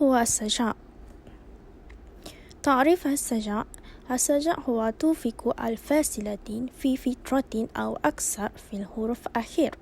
هو السجع؟ تعريف السجع: السجع هو توفيق الفاصلتين في فترة أو أكثر في الحروف الأخير.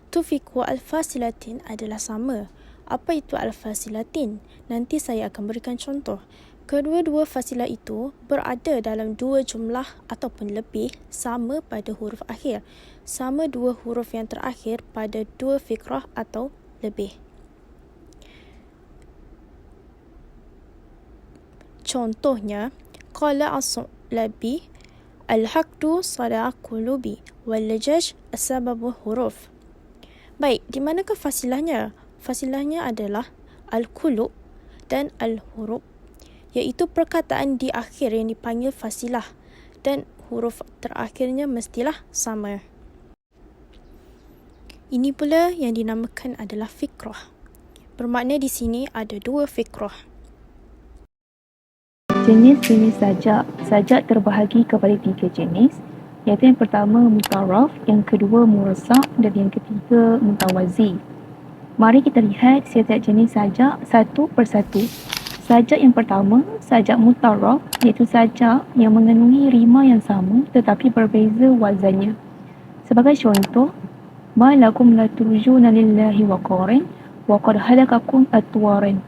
Tufiq al-fasilatin adalah sama. Apa itu al-fasilatin? Nanti saya akan berikan contoh. Kedua-dua fasilah itu berada dalam dua jumlah ataupun lebih sama pada huruf akhir. Sama dua huruf yang terakhir pada dua fikrah atau lebih. Contohnya, qala as-sulabi al-haqdu sada qulubi wal-lajaj as-sababu huruf. Baik, di manakah fasilahnya? Fasilahnya adalah al-qulub dan al-huruf, iaitu perkataan di akhir yang dipanggil fasilah dan huruf terakhirnya mestilah sama. Ini pula yang dinamakan adalah fikrah. Bermakna di sini ada dua fikrah. Jenis-jenis sajak terbahagi kepada 3 jenis, iaitu yang pertama mutaraf, yang kedua murasak dan yang ketiga mutawazi. Mari kita lihat setiap jenis sajak satu persatu. Sajak yang pertama, sajak mutaraf, iaitu sajak yang mengandungi rima yang sama tetapi berbeza wazannya. Sebagai contoh, ma lakum la turjuna lillahi waqarin wa qad halakakum atwarin.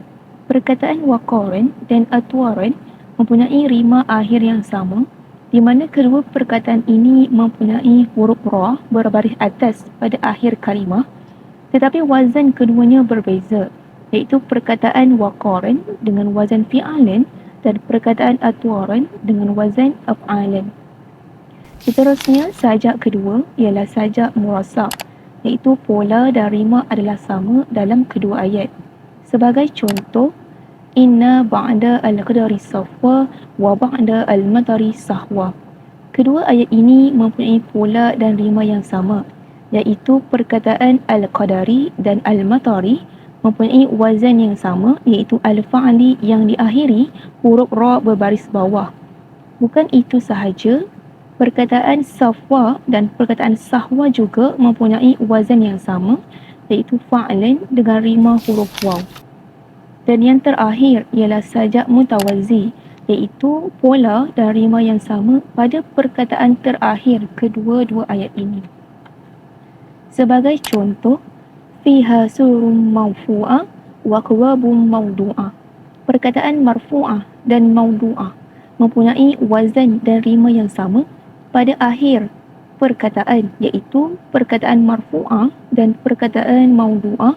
Perkataan waqarin dan atwarin mempunyai rima akhir yang sama, di mana kedua perkataan ini mempunyai huruf ra berbaris atas pada akhir kalimah, tetapi wazan keduanya berbeza, iaitu perkataan waqarin dengan wazan fi'alan dan perkataan atwaran dengan wazan af'alan. Seterusnya, sajak kedua ialah sajak murasak, iaitu pola dan rima adalah sama dalam kedua ayat. Sebagai contoh, inna ba'da al-qadari safwa wa ba'da al-matari sahwa. Kedua ayat ini mempunyai pola dan rima yang sama, iaitu perkataan al-qadari dan al-matari mempunyai wazan yang sama, iaitu al-fa'li yang diakhiri huruf ra berbaris bawah. Bukan itu sahaja, perkataan safwa dan perkataan sahwa juga mempunyai wazan yang sama, iaitu fa'lan dengan rima huruf waw. Dan yang terakhir ialah sajak mutawazi, iaitu pola dan rima yang sama pada perkataan terakhir kedua-dua ayat ini. Sebagai contoh, fiha surum marfu'ah wa aqwabum mawdu'ah. Perkataan marfu'ah dan mawdu'ah mempunyai wazan dan rima yang sama pada akhir perkataan, iaitu perkataan marfu'ah dan perkataan mawdu'ah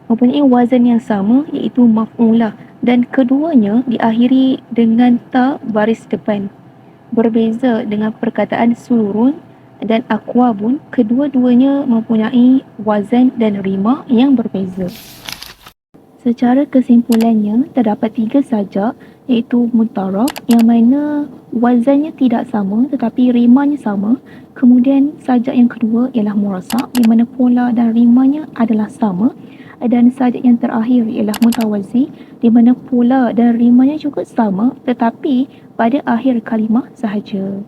mempunyai wazan yang sama, iaitu maf'ulah, dan keduanya diakhiri dengan ta baris depan. Berbeza dengan perkataan surun dan aqwabun, kedua-duanya mempunyai wazan dan rima yang berbeza. Secara kesimpulannya, terdapat 3 sajak, iaitu mutaraf yang mana wazannya tidak sama tetapi rimanya sama. Kemudian sajak yang kedua ialah murasak, di mana pola dan rimanya adalah sama. Dan sajak yang terakhir ialah mutawazi, di mana pola dan rimanya juga sama tetapi pada akhir kalimah sahaja.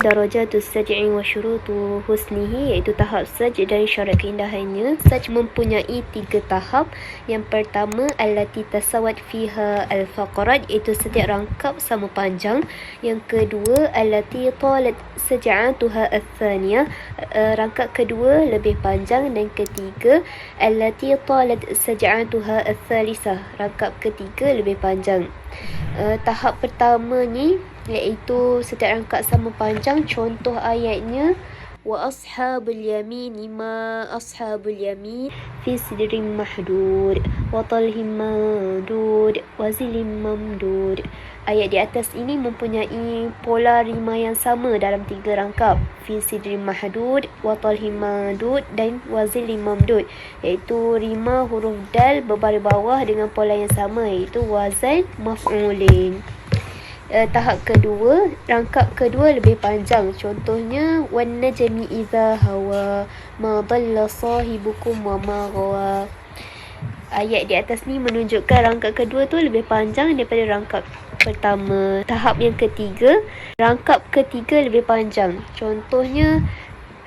Darajatus saj'i wa syurutu husnihi, iaitu tahap saj dan syarat keindahannya. Saj mempunyai 3 tahap. Yang pertama, allati tasawat fiha al-faqarat, iaitu setiap rangkap sama panjang. Yang kedua, allati talat saj'atuha al-thaniyah, rangkap kedua lebih panjang. Dan ketiga, allati talat saj'atuha al-thalithah, rangkap ketiga lebih panjang. Tahap pertama ni iaitu setiap rangkap sama panjang. Contoh ayatnya, wa ashabul yamin ma ashabul yamin fi sidrin mahdud wa talhim mamdud wa zilim mamdud. Ayat di atas ini mempunyai pola rima yang sama dalam 3 rangkap, fi sidrin mahdud, wa talhim mamdud dan wa zilim mamdud, iaitu rima huruf dal berbaris bawah dengan pola yang sama, iaitu wazan maf'ulin. Tahap kedua, rangkap kedua lebih panjang. Contohnya, wan najmi idza hawa ma dhalla sahibukum wa ma ghawa. Ayat di atas ni menunjukkan rangkap kedua tu lebih panjang daripada rangkap pertama. Tahap yang ketiga, rangkap ketiga lebih panjang. Contohnya,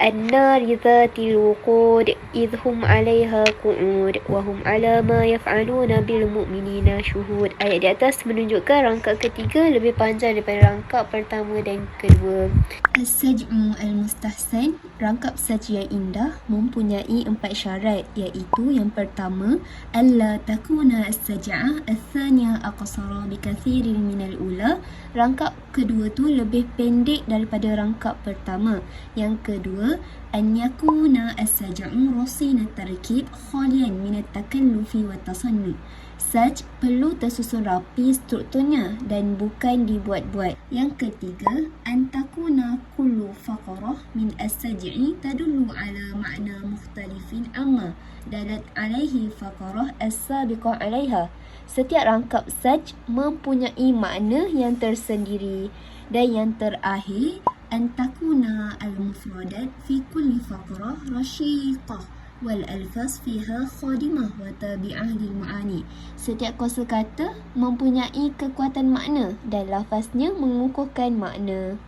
النار ذات الوقود إذ هم عليها قعود وهم على ما يفعلون بالمؤمنين شهود. Ayat di atas menunjukkan rangkap ketiga lebih panjang daripada rangkap pertama dan kedua. As-saj'u al-mustahsan, rangkap saj yang indah, mempunyai 4 syarat, iaitu yang pertama, alla takuna as-saj'ah ath-thaniya aqsara bikathirin minal ula. Rangkap kedua tu lebih pendek daripada rangkap pertama. Yang kedua, an yakuna as-saj'u rasina tarkib khalian min at-takallufi wa tasannu. Saj perlu tersusun rapi strukturnya dan bukan dibuat-buat. Yang ketiga, antakuna kullu faqarah min as-saj'i tadullu ala ma'na mukhtalifin amma dalat alaihi faqarah as-sabiqah alaiha. Setiap rangkap saj mempunyai makna yang tersendiri. Dan yang terakhir, antakuna al-mufradat fi kulli faqarah rashiqah wal alfaz fiha khadimah wa tabi'ah lil ma'ani. Setiap kosakata mempunyai kekuatan makna dan lafaznya mengukuhkan makna.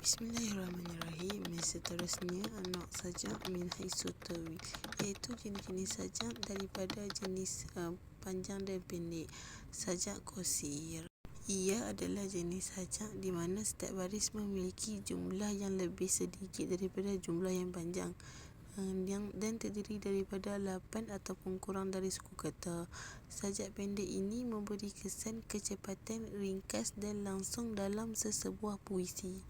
Bismillahirrahmanirrahim. Seterusnya anak sajak min haisu tawil, iaitu jenis-jenis sajak daripada jenis panjang dan pendek. Sajak qasir, ia adalah jenis sajak di mana setiap baris memiliki jumlah yang lebih sedikit daripada jumlah yang panjang, dan terdiri daripada 8 ataupun kurang dari suku kata. Sajak pendek ini memberi kesan kecepatan, ringkas dan langsung dalam sesebuah puisi.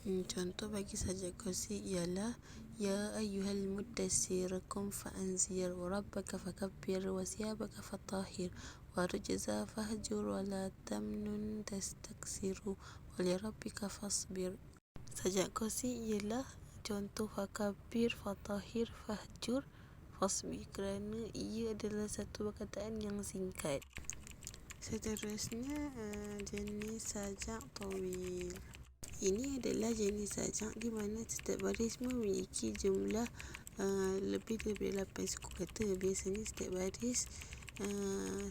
Contoh bagi sajak qasir ialah ya ayyuhal mudassir qum fa'anzir wa rabbaka fakabbir wa siyabaka fatahhir wa rujza fahjur wa la tamnun tastaksiru wa li rabbika fasbir. Sajak qasir ialah contoh fakabbir, fatahhir, fahjur, fasbir, kerana ia adalah satu perkataan yang singkat. Seterusnya jenis sajak tawil. Ini adalah jenis sajak di mana setiap baris memiliki jumlah lebih daripada 8 suku kata. Biasanya setiap baris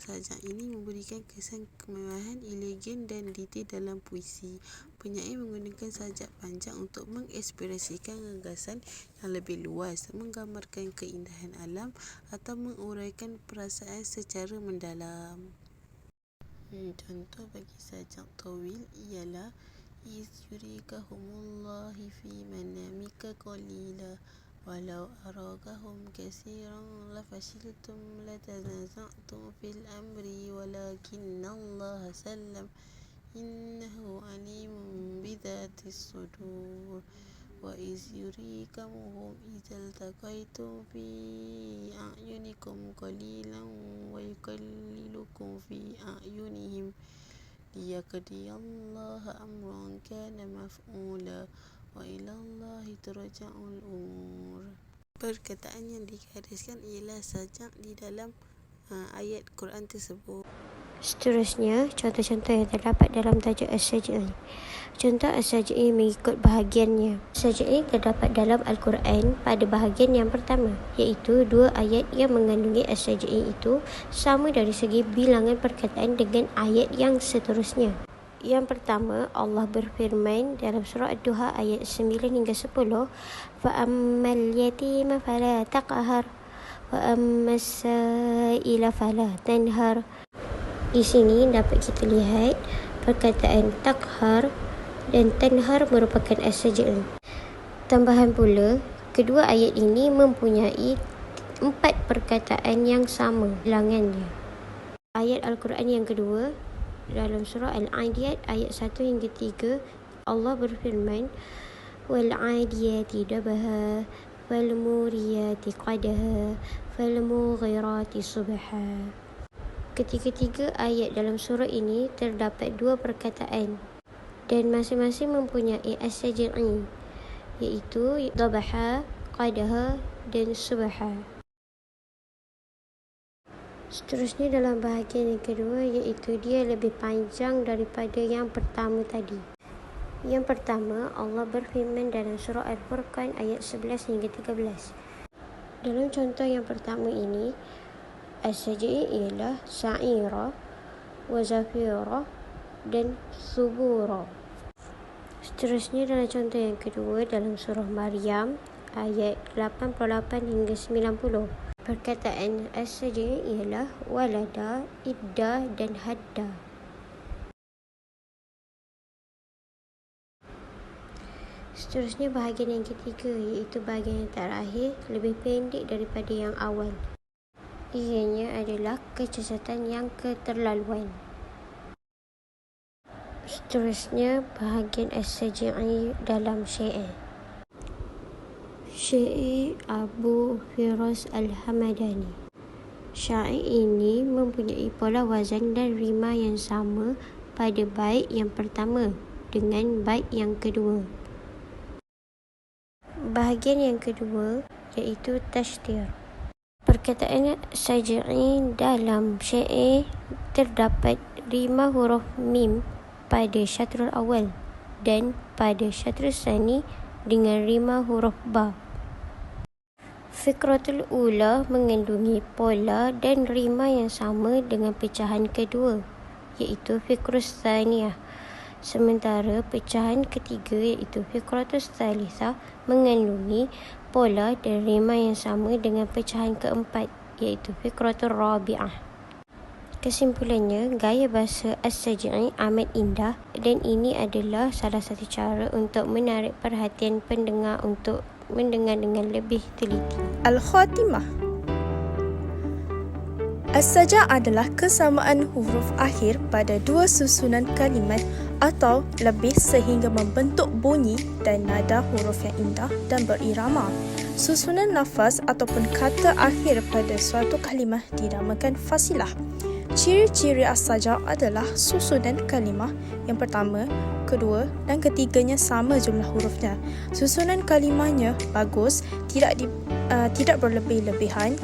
sajak ini memberikan kesan kemewahan, elegan dan detail dalam puisi. Penyair menggunakan sajak panjang untuk mengekspresikan gagasan yang lebih luas, menggambarkan keindahan alam atau menguraikan perasaan secara mendalam. Contoh bagi sajak tawil ialah iz yurikahumullahi fi manamika qalila walau arakahum katsiran lafashiltum latanaza'tum fil amri walakinallaha sallam innahu alimun bidzatis sudur wa iz yurikamuhum idzal taqaitum fi a'yunikum qalilan wa yukallilukum fi a'yunihim liyaqdiyallaha amran kana maf'ula wa ilallahi turja'ul umur. Perkataan yang digariskan ialah sajak di dalam ayat Quran tersebut. Seterusnya, contoh-contoh yang terdapat dalam tajuk As-Saj'i. Contoh As-Saj'i mengikut bahagiannya. As-Saj'i terdapat dalam Al-Quran pada bahagian yang pertama, iaitu 2 ayat yang mengandungi As-Saj'i itu sama dari segi bilangan perkataan dengan ayat yang seterusnya. Yang pertama, Allah berfirman dalam surah Ad-Duha ayat 9 hingga 10, فَأَمَّا الْيَتِيمَ فَلَا تَقْهَرْ وَأَمَّا السَّائِلَ فَلَا تَنْهَرْ. Di sini dapat kita lihat perkataan takhar dan tanhar merupakan as-saj'i. Tambahan pula, kedua ayat ini mempunyai 4 perkataan yang sama bilangannya. Ayat Al-Quran yang kedua dalam surah Al-Adiyat ayat 1 hingga 3, Allah berfirman wal-adiyati dabaha wal-muriyati qadaha wal-mughirati subha. Ketiga-tiga ayat dalam surah ini terdapat 2 perkataan dan masing-masing mempunyai as-saj'i, iaitu dabaha, qadaha dan subha. Seterusnya dalam bahagian yang kedua, iaitu dia lebih panjang daripada yang pertama tadi. Yang pertama, Allah berfirman dalam surah Al-Furqan ayat 11 hingga 13. Dalam contoh yang pertama ini, as-saj'i ialah sa'ira wa zafira dan subura. Seterusnya dalam contoh yang kedua dalam surah Maryam ayat 88 hingga 90. Perkataan as-saj'i ialah walada, idda dan hadda. Seterusnya bahagian yang ketiga iaitu bahagian yang terakhir lebih pendek daripada yang awal. Ianya adalah kecacatan yang keterlaluan. Seterusnya bahagian as-saj'i dalam syair. Syair Abu Firas Al-Hamadani. Syair ini mempunyai pola wazan dan rima yang sama pada bait yang pertama dengan bait yang kedua. Bahagian yang kedua iaitu tashtir. Perkataan saj'i dalam syair terdapat 5 huruf mim pada syatrul awal dan pada syatrul tsani dengan 5 huruf ba. Fikratul ula mengandungi pola dan rima yang sama dengan pecahan kedua iaitu fikrus tsaniyah. Sementara pecahan ketiga iaitu fikratus tsalisah mengandungi pola dan rima yang sama dengan pecahan keempat iaitu fikratul rabi'ah. Kesimpulannya, gaya bahasa as-saj'i amat indah dan ini adalah salah satu cara untuk menarik perhatian pendengar untuk mendengar dengan lebih teliti. Al-Khatimah. As-Saja' adalah kesamaan huruf akhir pada dua susunan kalimat atau lebih sehingga membentuk bunyi dan nada huruf yang indah dan berirama. Susunan lafaz ataupun kata akhir pada suatu kalimah dinamakan fasilah. Ciri-ciri as-saja' adalah susunan kalimah yang pertama, kedua dan ketiganya sama jumlah hurufnya. Susunan kalimahnya bagus, tidak berlebih-lebihan